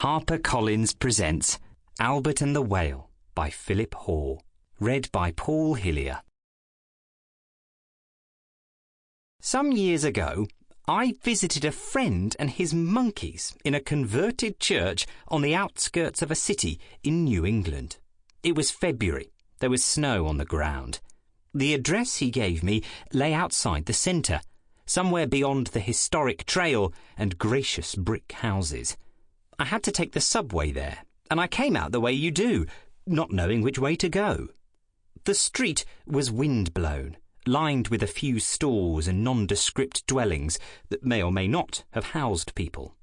HarperCollins presents Albert and the Whale by Philip Hoare, read by Paul Hilliar. Some years ago, I visited a friend and his monkeys in a converted church on the outskirts of a city in New England. It was February. There was snow on the ground. The address he gave me lay outside the centre, somewhere beyond the historic trail and gracious brick houses. I had to take the subway there, and I came out the way you do, not knowing which way to go. The street was wind-blown, lined with a few stores and nondescript dwellings that may or may not have housed people.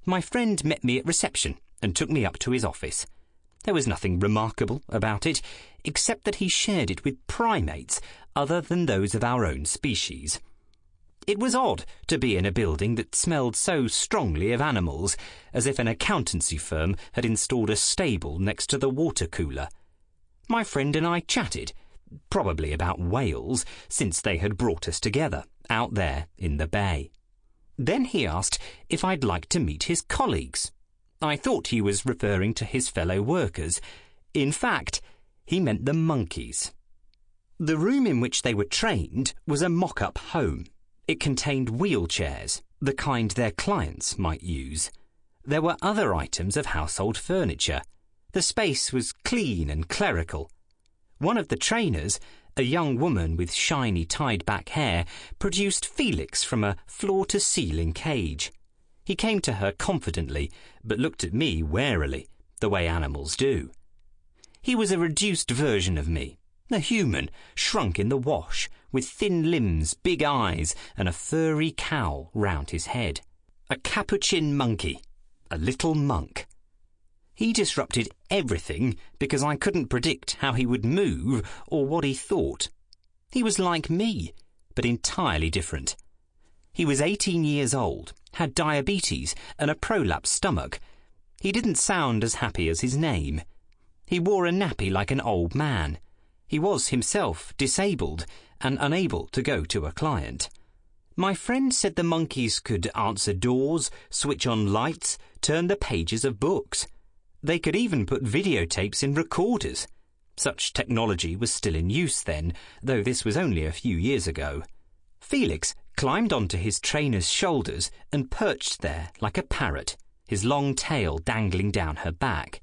My friend met me at reception and took me up to his office. There was nothing remarkable about it, except that he shared it with primates other than those of our own species. It was odd to be in a building that smelled so strongly of animals, as if an accountancy firm had installed a stable next to the water cooler. My friend and I chatted, probably about whales, since they had brought us together, out there in the bay. Then he asked if I'd like to meet his colleagues. I thought he was referring to his fellow workers. In fact, he meant the monkeys. The room in which they were trained was a mock-up home. It contained wheelchairs, the kind their clients might use. There were other items of household furniture. The space was clean and clerical. One of the trainers, a young woman with shiny tied-back hair, produced Felix from a floor-to-ceiling cage. He came to her confidently, but looked at me warily, the way animals do. He was a reduced version of me, a human, shrunk in the wash, with thin limbs, big eyes, and a furry cowl round his head. A capuchin monkey, a little monk. He disrupted everything because I couldn't predict how he would move or what he thought. He was like me, but entirely different. He was 18 years old, had diabetes and a prolapsed stomach. He didn't sound as happy as his name. He wore a nappy like an old man. He was himself disabled and unable to go to a client. My friend said the monkeys could answer doors, switch on lights, turn the pages of books. They could even put videotapes in recorders. Such technology was still in use then, though this was only a few years ago. Felix climbed onto his trainer's shoulders and perched there like a parrot, his long tail dangling down her back.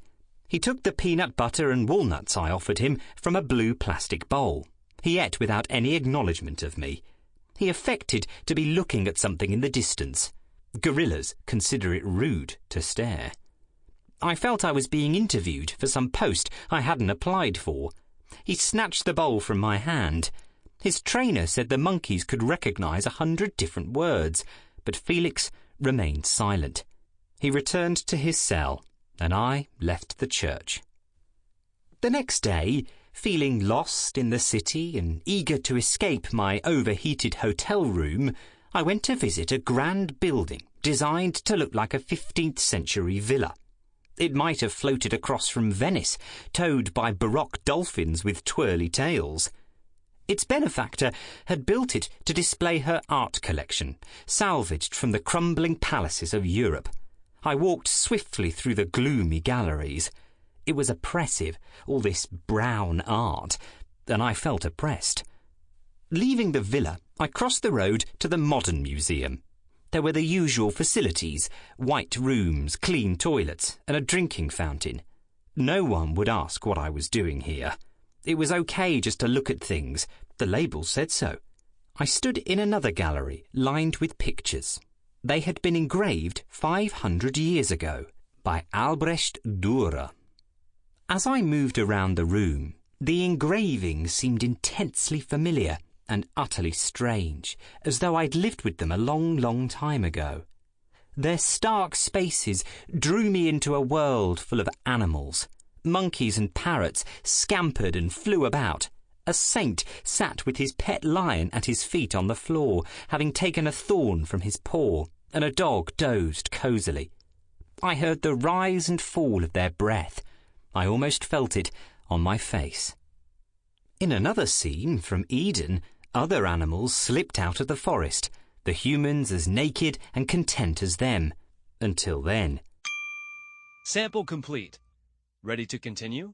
He took the peanut butter and walnuts I offered him from a blue plastic bowl. He ate without any acknowledgement of me. He affected to be looking at something in the distance. Gorillas consider it rude to stare. I felt I was being interviewed for some post I hadn't applied for. He snatched the bowl from my hand. His trainer said the monkeys could recognise 100 different words, but Felix remained silent. He returned to his cell, and I left the church. The next day, feeling lost in the city and eager to escape my overheated hotel room, I went to visit a grand building designed to look like a 15th century villa. It might have floated across from Venice, towed by baroque dolphins with twirly tails. Its benefactor had built it to display her art collection, salvaged from the crumbling palaces of Europe. I walked swiftly through the gloomy galleries. It was oppressive, all this brown art, and I felt oppressed. Leaving the villa, I crossed the road to the Modern Museum. There were the usual facilities, white rooms, clean toilets, and a drinking fountain. No one would ask what I was doing here. It was okay just to look at things. The label said so. I stood in another gallery, lined with pictures. They had been engraved 500 years ago by Albrecht Dürer. As I moved around the room, the engravings seemed intensely familiar and utterly strange, as though I'd lived with them a long, long time ago. Their stark spaces drew me into a world full of animals. Monkeys and parrots scampered and flew about. A saint sat with his pet lion at his feet on the floor, having taken a thorn from his paw, and a dog dozed cosily. I heard the rise and fall of their breath. I almost felt it on my face. In another scene from Eden, other animals slipped out of the forest, the humans as naked and content as them, until then. Sample complete. Ready to continue?